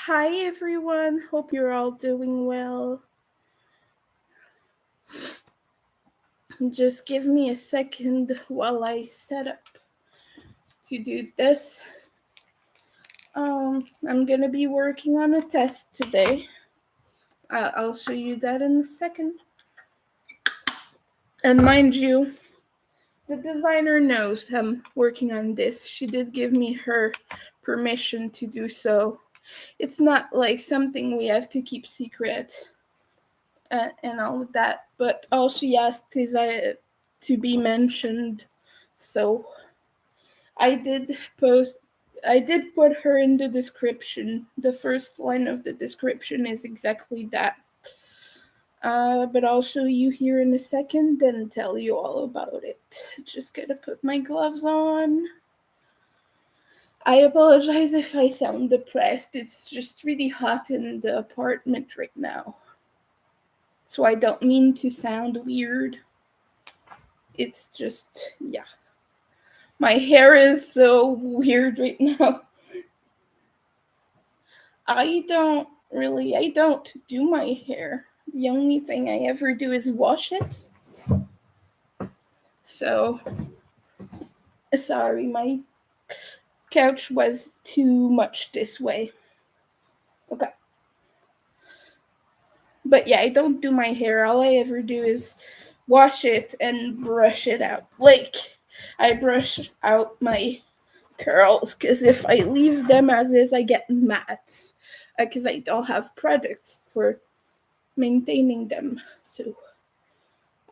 Hi everyone, hope you're all doing well. Just give me a second while I set up to do this. I'm gonna be working on a test today. I'll show you that in a second. And mind you, the designer knows I'm working on this. She did give me her permission to do so. It's not like something we have to keep secret and all of that, but all she asked is to be mentioned. So I did put her in the description. The first line of the description is exactly that. But I'll show you here in a second and tell you all about it. Just gotta put my gloves on. I apologize if I sound depressed. It's just really hot in the apartment right now. So I don't mean to sound weird. It's just, yeah. My hair is so weird right now. I don't do my hair. The only thing I ever do is wash it. So, sorry, my couch was too much this way. Okay. But yeah, I don't do my hair. All I ever do is wash it and brush it out. Like, I brush out my curls because if I leave them as is, I get mats because I don't have products for maintaining them. So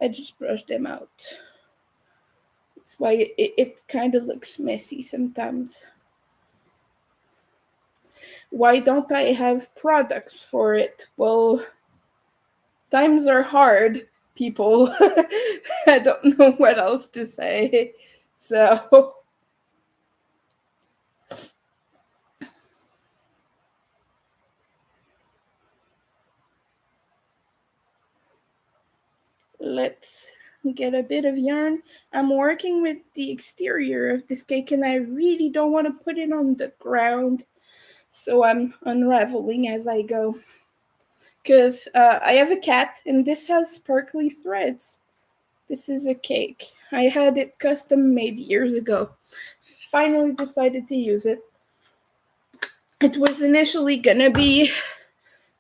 I just brush them out. That's why it kind of looks messy sometimes. Why don't I have products for it? Well, times are hard, people. I don't know what else to say. So let's get a bit of yarn. I'm working with the exterior of this cake and I really don't want to put it on the ground. So I'm unraveling as I go. Because I have a cat and this has sparkly threads. This is a cake. I had it custom made years ago. Finally decided to use it. It was initially gonna be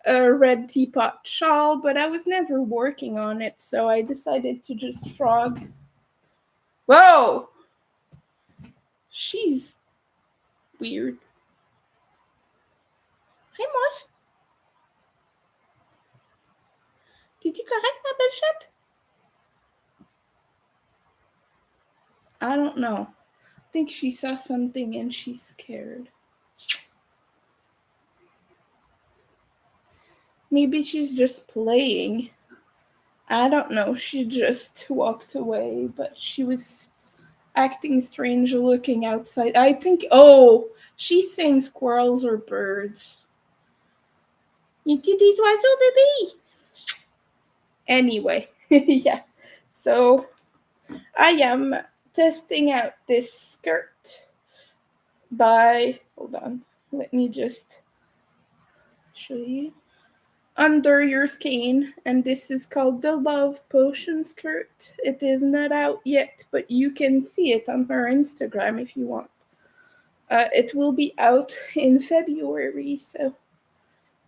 a red teapot shawl, but I was never working on it, so I decided to just frog. Whoa! She's weird. Hey, Mosh. Did you correct my bullshit? I don't know. I think she saw something and she's scared. Maybe she's just playing. I don't know. She just walked away, but she was acting strange looking outside. I think, oh, she's saying squirrels or birds. You did these oiseaux, baby? Anyway, yeah. So I am testing out this skirt by, hold on, let me just show you. Under Your Skein, and this is called the Love Potion skirt. It is not out yet, but you can see it on her Instagram if you want. It will be out in February, so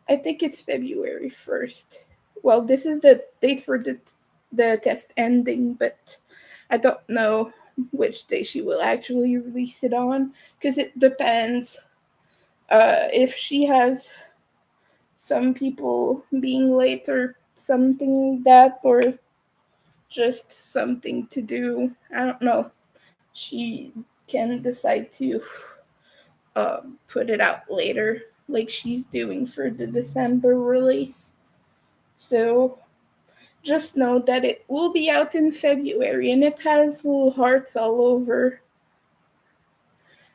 I think it's February 1st. Well, this is the date for the test ending, but I don't know which day she will actually release it on, because it depends if she has some people being late or something like that, or just something to do. I don't know. She can decide to put it out later, like she's doing for the December release. So just know that it will be out in February, and it has little hearts all over.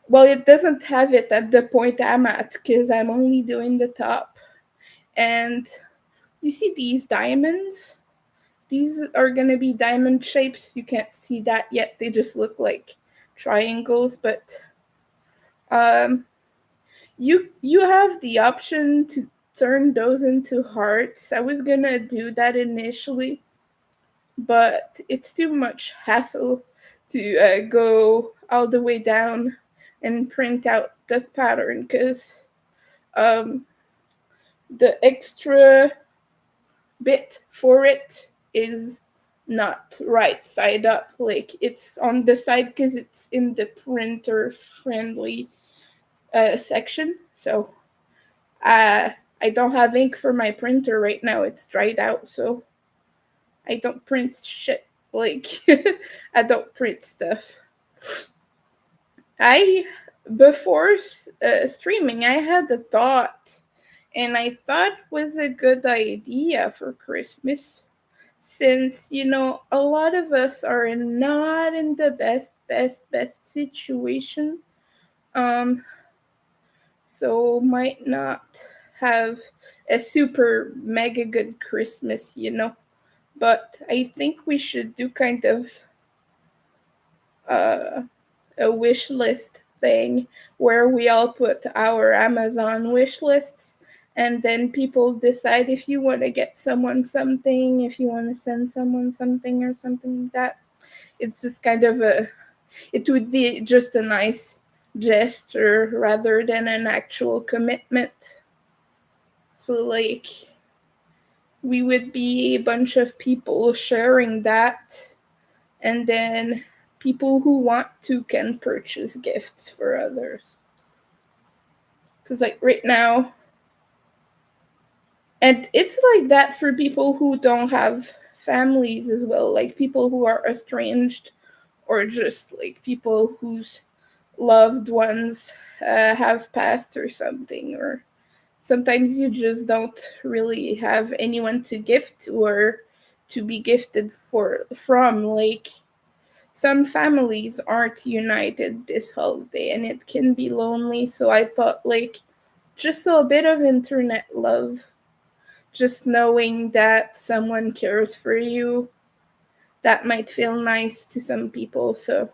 Well, it doesn't have it at the point I'm at because I'm only doing the top. And you see these diamonds? These are going to be diamond shapes. You can't see that yet. They just look like triangles, but you have the option to turn those into hearts. I was gonna do that initially, but it's too much hassle to go all the way down and print out the pattern because um, the extra bit for it is not right side up. Like it's on the side because it's in the printer friendly section. So I don't have ink for my printer right now. It's dried out, so I don't print shit. Like I don't print stuff. I before streaming, I had a thought, and I thought was a good idea for Christmas, since a lot of us are not in the best situation. Um, so might not have a super mega good Christmas. But I think we should do kind of uh, a wish list thing where we all put our Amazon wish lists, and then people decide if you want to get someone something, if you want to send someone something or something like that. It's just kind of it would be just a nice gesture rather than an actual commitment. So like we would be a bunch of people sharing that, and then people who want to can purchase gifts for others. Because like right now, and it's like that for people who don't have families as well, like people who are estranged, or just like people whose loved ones have passed or something, or sometimes you just don't really have anyone to gift or to be gifted from. Like some families aren't united this holiday and it can be lonely, so I thought like just a bit of internet love, just knowing that someone cares for you, that might feel nice to some people. So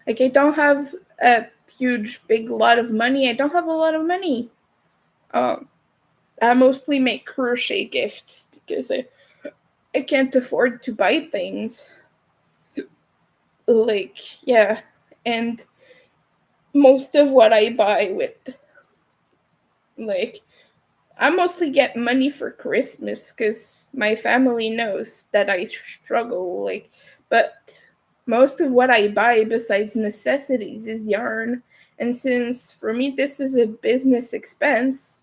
like I don't have a huge big lot of money. I don't have a lot of money. I mostly make crochet gifts because I can't afford to buy things. Like, yeah. And most of what I buy with, like, I mostly get money for Christmas because my family knows that I struggle. Like, but most of what I buy besides necessities is yarn. And since for me this is a business expense,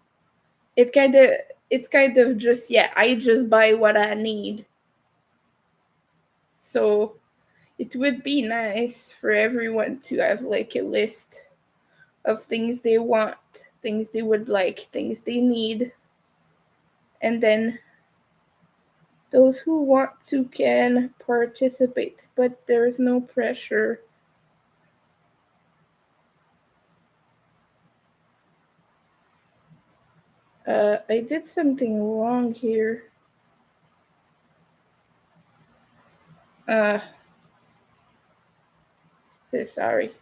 it kind of it's kind of just, yeah, I just buy what I need. So it would be nice for everyone to have like a list of things they want, things they would like, things they need. And then those who want to can participate, but there's no pressure. I did something wrong here. Sorry.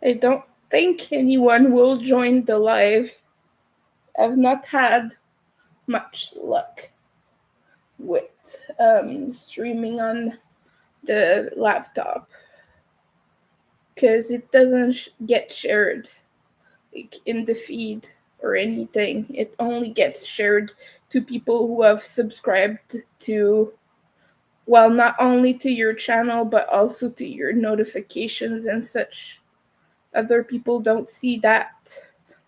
I don't think anyone will join the live. I've not had much luck with streaming on the laptop because it doesn't get shared like in the feed or anything. It only gets shared to people who have subscribed to, well, not only to your channel but also to your notifications and such. Other people don't see that.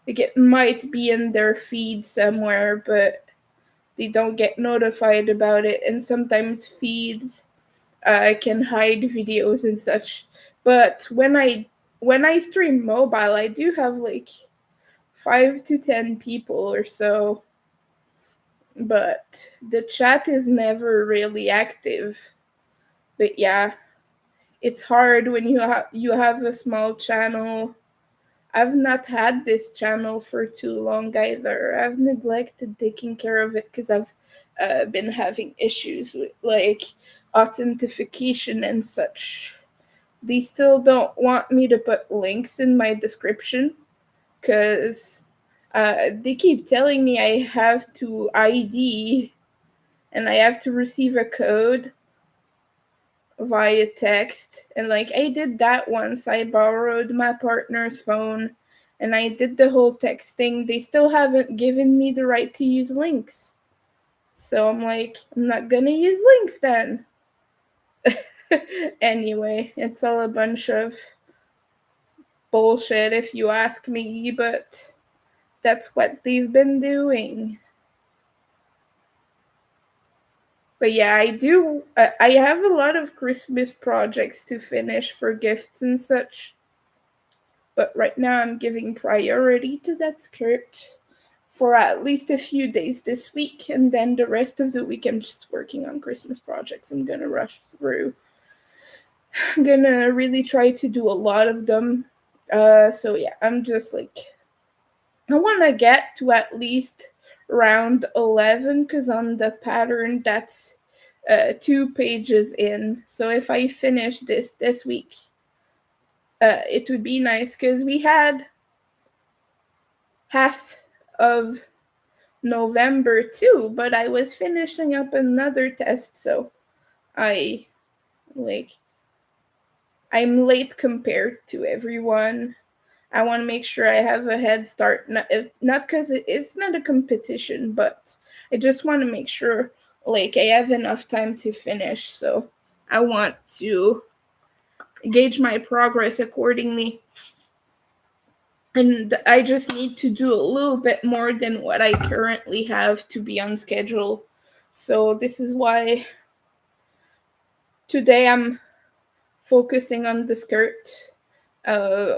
Like it might be in their feed somewhere, but they don't get notified about it. And sometimes feeds can hide videos and such. But when I stream mobile, I do have like 5 to 10 people or so. But the chat is never really active. But yeah, it's hard when you have a small channel. I've not had this channel for too long either. I've neglected taking care of it because I've been having issues with like authentication and such. They still don't want me to put links in my description because they keep telling me I have to ID and I have to receive a code via text. And like I did that once. I borrowed my partner's phone and I did the whole text thing. They still haven't given me the right to use links. So I'm like, I'm not gonna use links then. Anyway, it's all a bunch of bullshit if you ask me, but that's what they've been doing. But yeah, I have a lot of Christmas projects to finish for gifts and such. But right now I'm giving priority to that skirt for at least a few days this week, and then the rest of the week I'm just working on Christmas projects. I'm gonna rush through. I'm gonna really try to do a lot of them. So yeah, I'm just like, I want to get to at least round 11 because on the pattern that's 2 pages in. So if I finish this week, it would be nice because we had half of November too, but I was finishing up another test, so I like I'm late compared to everyone. I want to make sure I have a head start, not because it's not a competition, but I just want to make sure like I have enough time to finish. So I want to gauge my progress accordingly. And I just need to do a little bit more than what I currently have to be on schedule. So this is why today I'm focusing on the skirt.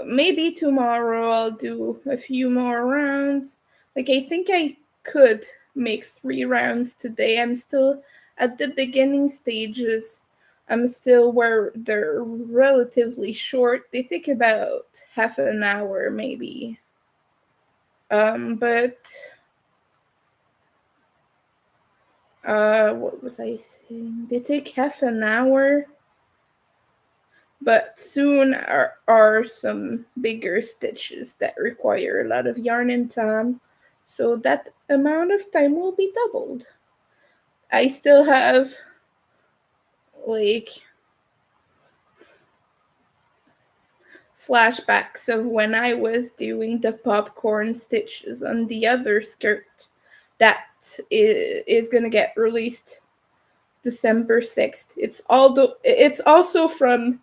Maybe tomorrow I'll do a few more rounds. Like I think I could make 3 rounds today. I'm still at the beginning stages. I'm still where they're relatively short. They take about half an hour maybe. But what was I saying? They take half an hour. But soon are some bigger stitches that require a lot of yarn and time, so that amount of time will be doubled. I still have like flashbacks of when I was doing the popcorn stitches on the other skirt that is gonna get released December 6th. It's also from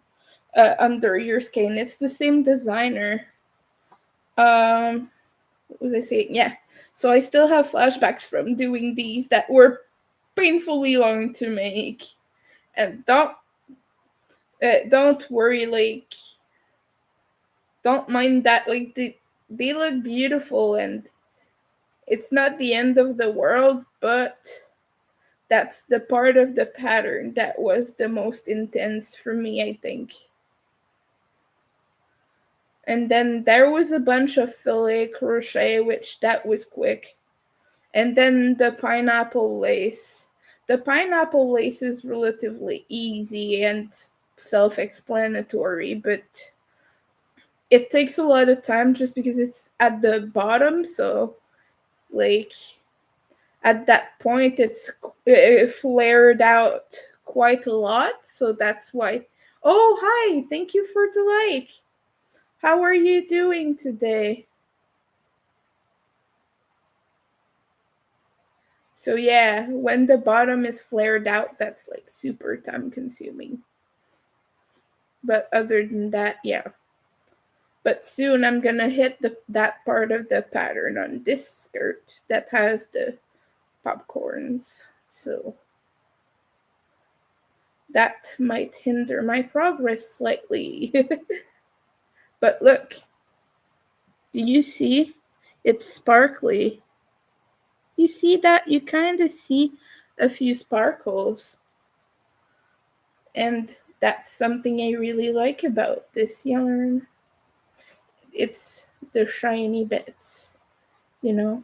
Under Your Skein. It's the same designer. What was I saying? Yeah. So I still have flashbacks from doing these that were painfully long to make. And don't worry, like don't mind that, like they look beautiful and it's not the end of the world, but that's the part of the pattern that was the most intense for me, I think. And then there was a bunch of filet crochet, which that was quick. And then the pineapple lace. The pineapple lace is relatively easy and self-explanatory, but it takes a lot of time just because it's at the bottom. So, like, at that point, it's flared out quite a lot. So that's why. Oh, hi! Thank you for the like. How are you doing today? So yeah, when the bottom is flared out, that's like super time consuming. But other than that, yeah. But soon I'm gonna hit that part of the pattern on this skirt that has the popcorns. So that might hinder my progress slightly. But look, do you see? It's sparkly. You see that? You kind of see a few sparkles. And that's something I really like about this yarn. it's the shiny bits, you know.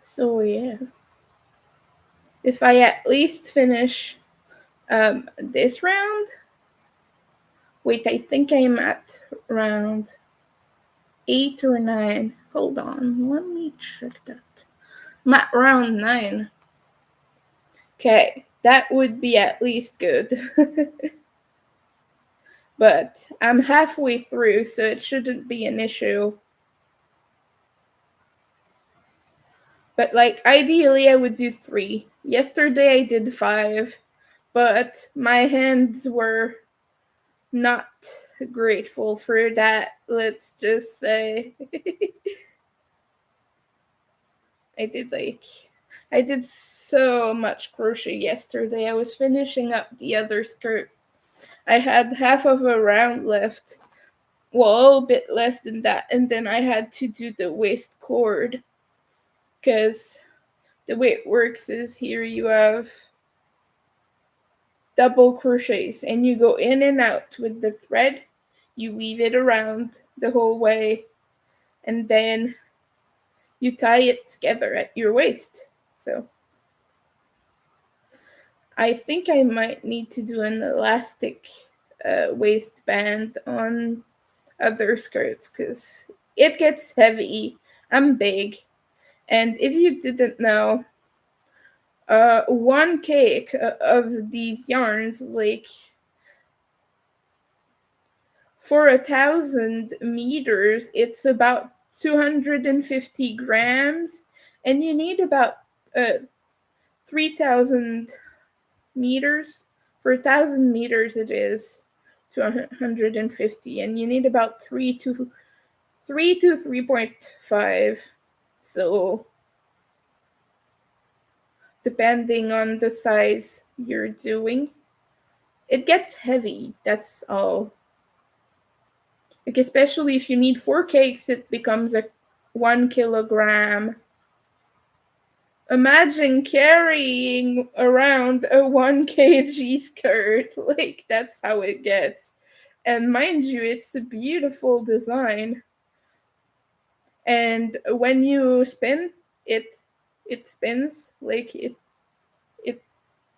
So yeah, if I at least finish this round. Wait, I think I'm at round 8 or 9. Hold on, let me check that. I'm at round 9. Okay, that would be at least good. But I'm halfway through, so it shouldn't be an issue. But like, ideally I would do 3. Yesterday I did 5, but my hands were not grateful for that, let's just say. I did so much crochet yesterday. I was finishing up the other skirt. I had half of a round left. Well, a bit less than that. And then I had to do the waist cord. Because the way it works is here you have double crochets. And you go in and out with the thread. You weave it around the whole way. And then you tie it together at your waist. So I think I might need to do an elastic waistband on other skirts because it gets heavy. I'm big. And if you didn't know, one cake of these yarns, like for 1,000 meters, it's about 250 grams, and you need about 3,000 meters. For 1,000 meters, it is 250, and you need about 3 to 3.5. So depending on the size you're doing, it gets heavy. That's all. Like especially if you need 4 cakes, it becomes a 1 kilogram. Imagine carrying around a 1 kg skirt. Like, that's how it gets. And mind you, it's a beautiful design. And when you spin, it spins. Like, it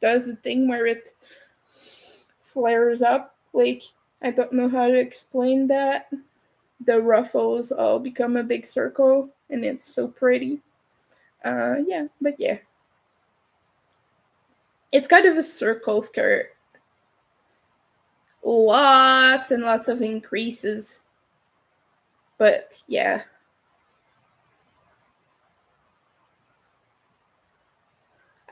does a thing where it flares up. Like, I don't know how to explain that. The ruffles all become a big circle, and it's so pretty. Yeah, but yeah. It's kind of a circle skirt. Lots and lots of increases. But yeah.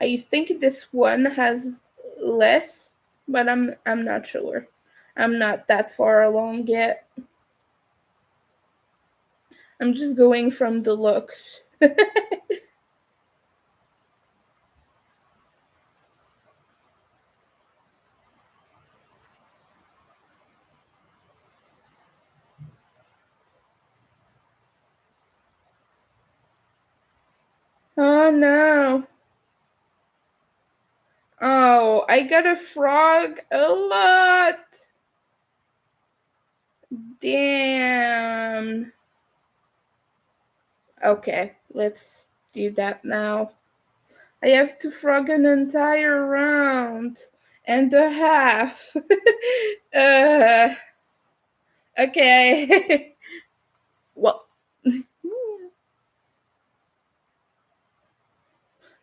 I think this one has less, but I'm not sure. I'm not that far along yet. I'm just going from the looks. Oh no. Oh, I got a frog a lot. Damn. Okay, let's do that now. I have to frog an entire round and a half. Okay. Well,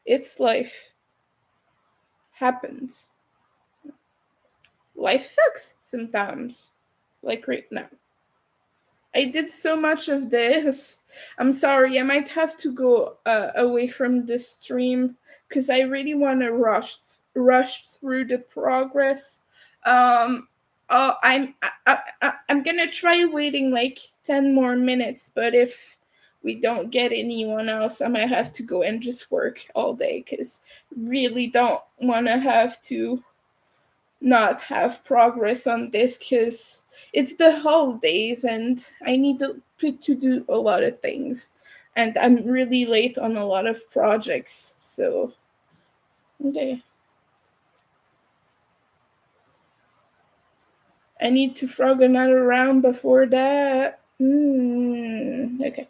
it's life. Happens. Life sucks sometimes. Like right now. I did so much of this. I'm sorry, I might have to go away from the stream because I really want to rush through the progress. I'm gonna try waiting like 10 more minutes, but if we don't get anyone else, I might have to go and just work all day, because really don't want to have to not have progress on this, because it's the holidays and I need to do a lot of things, and I'm really late on a lot of projects. So okay, I need to frog another round before that. Okay.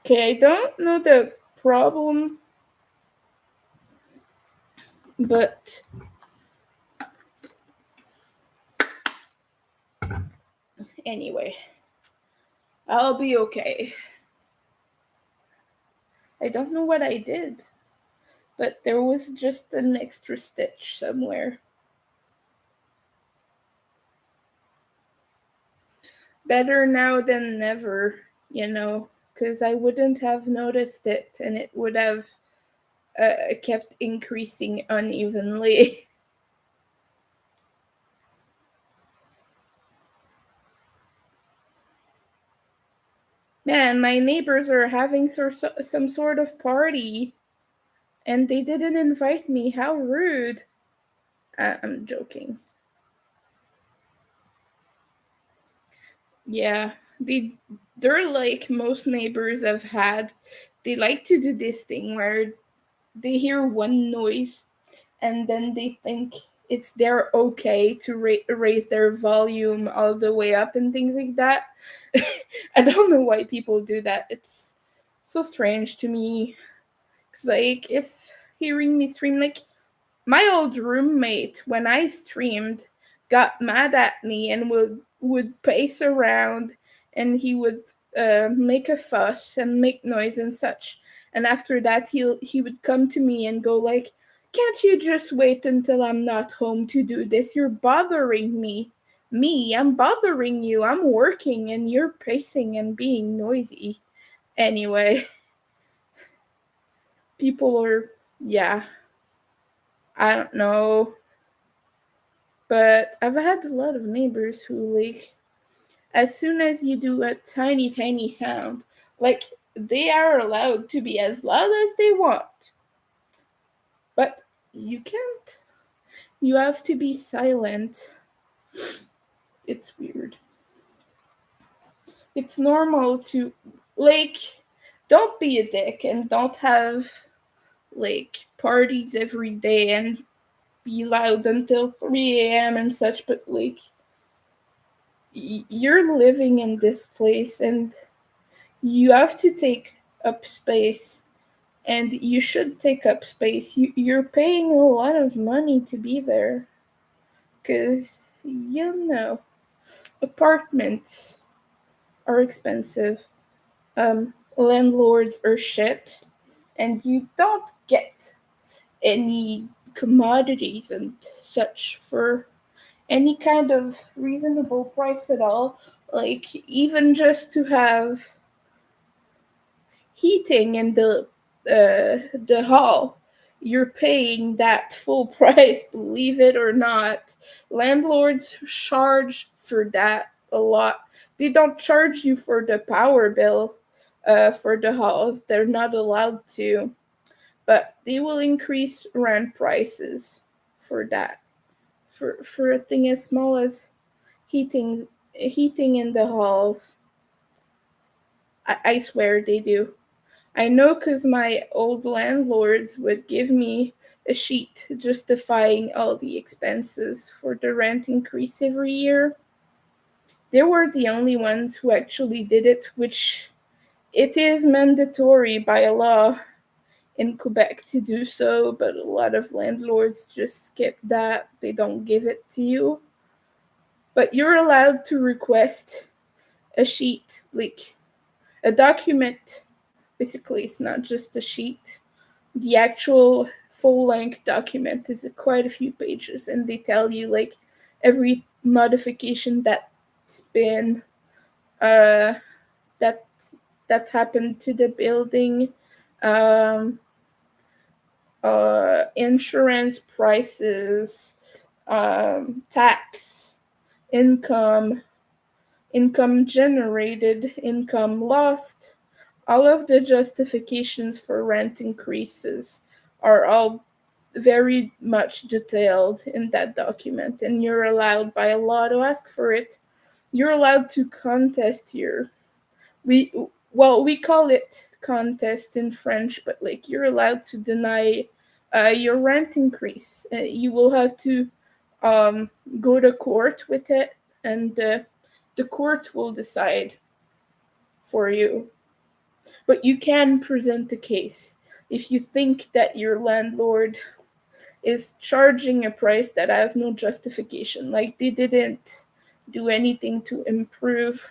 Okay, I don't know the problem, but anyway, I'll be okay. I don't know what I did, but there was just an extra stitch somewhere. Better now than never, because I wouldn't have noticed it and it would have kept increasing unevenly. Man, my neighbors are having some sort of party and they didn't invite me. How rude. I'm joking. Yeah, they're like most neighbors I've had. They like to do this thing where they hear one noise and then they think it's their okay to raise their volume all the way up and things like that. I don't know why people do that. It's so strange to me. It's like if hearing me stream, like my old roommate when I streamed got mad at me and would pace around, and he would make a fuss and make noise and such. And after that, he would come to me and go like, "Can't you just wait until I'm not home to do this? You're bothering me. I'm bothering you. I'm working and you're pacing and being noisy." Anyway, people are, yeah, I don't know. But I've had a lot of neighbors who, like, as soon as you do a tiny, tiny sound, like, they are allowed to be as loud as they want. But you can't. You have to be silent. It's weird. It's normal to, like, don't be a dick and don't have, like, parties every day and be loud until 3 a.m. and such, but, like, you're living in this place and you have to take up space, and you should take up space. You're paying a lot of money to be there, because apartments are expensive, landlords are shit, and you don't get any commodities and such for any kind of reasonable price at all. Like, even just to have heating in the hall, you're paying that full price, believe it or not. Landlords charge for that a lot. They don't charge you for the power bill for the halls. They're not allowed to, but they will increase rent prices for that. For a thing as small as heating in the halls. I swear they do. I know, because my old landlords would give me a sheet justifying all the expenses for the rent increase every year. They were the only ones who actually did it, which it is mandatory by law in Quebec to do so, but a lot of landlords just skip that. They don't give it to you. But you're allowed to request a sheet, like a document. Basically, it's not just a sheet. The actual full-length document is quite a few pages, and they tell you, like, every modification that's been that that happened to the building, um, insurance prices, tax, income, income generated, income lost. All of the justifications for rent increases are all very much detailed in that document, and you're allowed by law to ask for it. You're allowed to contest your we we call it contest in French, but like you're allowed to deny your rent increase. You will have to um, go to court with it, and the court will decide for you. But you can present a case if you think that your landlord is charging a price that has no justification, like they didn't do anything to improve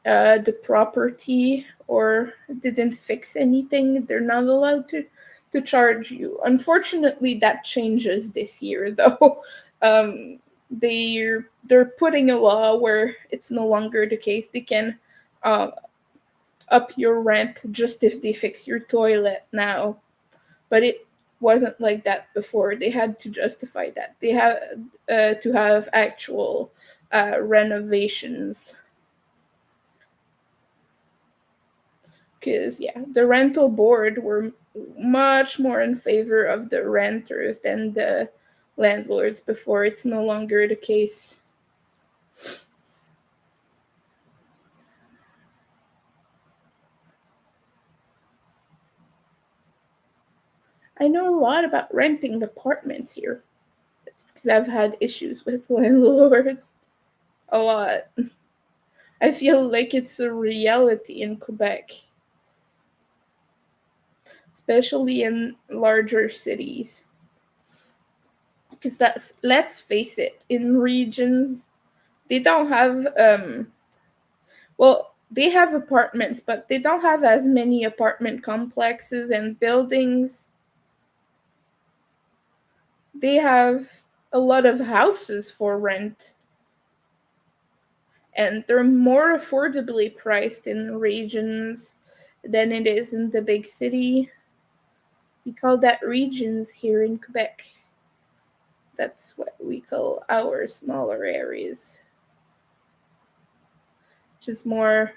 the property or didn't fix anything, they're not allowed to charge you. Unfortunately, that changes this year, though. um, they're putting a law where it's no longer the case. They can uh, up your rent just if they fix your toilet now, but it wasn't like that before. They had to justify that. They had to have actual renovations. Because, yeah, the rental board were much more in favor of the renters than the landlords before. It's no longer the case. I know a lot about renting apartments here. That's because I've had issues with landlords a lot. I feel like it's a reality in Quebec, especially in larger cities. Because that's, let's face it, in regions, they don't have they have apartments, but they don't have as many apartment complexes and buildings. They have a lot of houses for rent, and they're more affordably priced in regions than it is in the big city. We call that regions here in Quebec. That's what we call our smaller areas, which is more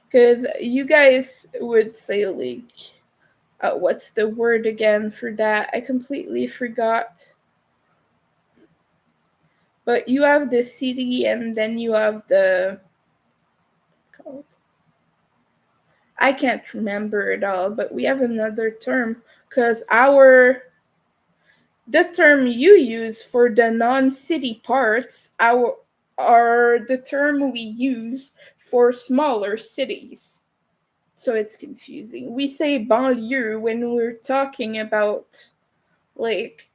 because you guys would say, like, what's the word again for that? I completely forgot. But you have the city, and then you have the. I can't remember it all, but we have another term because the term you use for the non-city parts are the term we use for smaller cities. So it's confusing. We say banlieue when we're talking about like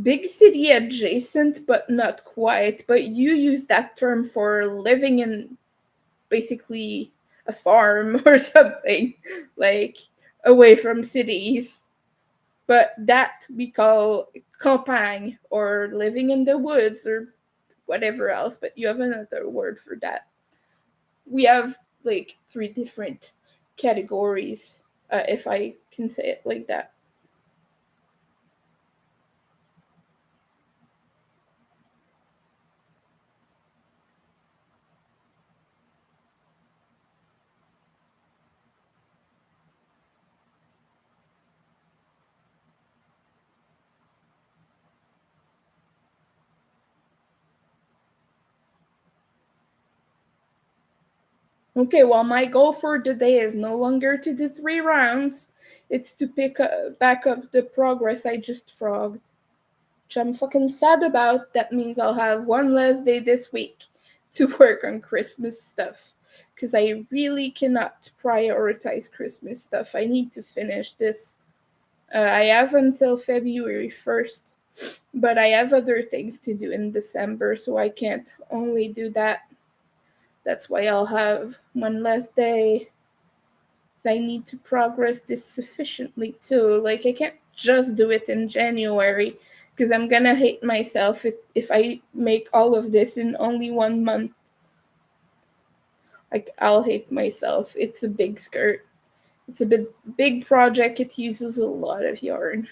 big city adjacent, but not quite. But you use that term for living in basically a farm or something, like away from cities. But that we call campagne or living in the woods or whatever else. But you have another word for that. We have like three different categories, if I can say it like that. Okay, well, my goal for the day is no longer to do 3 rounds. It's to back up the progress I just frogged, which I'm fucking sad about. That means I'll have one less day this week to work on Christmas stuff. Because I really cannot prioritize Christmas stuff. I need to finish this. I have until February 1st, but I have other things to do in December, so I can't only do that. That's why I'll have one less day. I need to progress this sufficiently too. Like, I can't just do it in January because I'm gonna hate myself if I make all of this in only 1 month. Like, I'll hate myself. It's a big skirt. It's a big project. It uses a lot of yarn.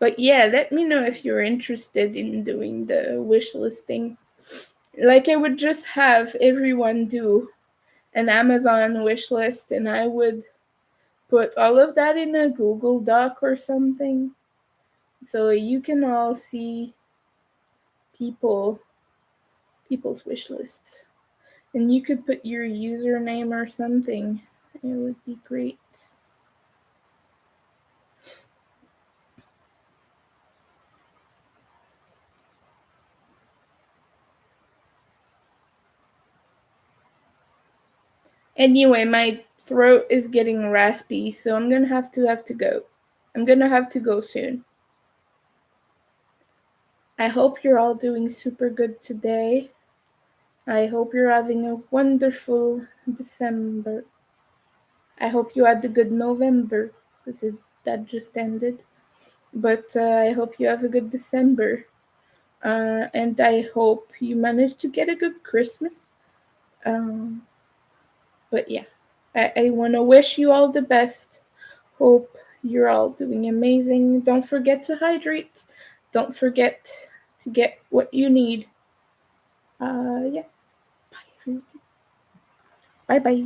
But yeah, let me know if you're interested in doing the wish listing. Like, I would just have everyone do an Amazon wish list, and I would put all of that in a Google Doc or something, so you can all see people's wish lists. And you could put your username or something. It would be great. Anyway, my throat is getting raspy, so I'm gonna have to go. I'm gonna have to go soon. I hope you're all doing super good today. I hope you're having a wonderful December. I hope you had a good November, because that just ended. But I hope you have a good December. And I hope you manage to get a good Christmas. But yeah, I want to wish you all the best. Hope you're all doing amazing. Don't forget to hydrate. Don't forget to get what you need. Yeah. Bye bye.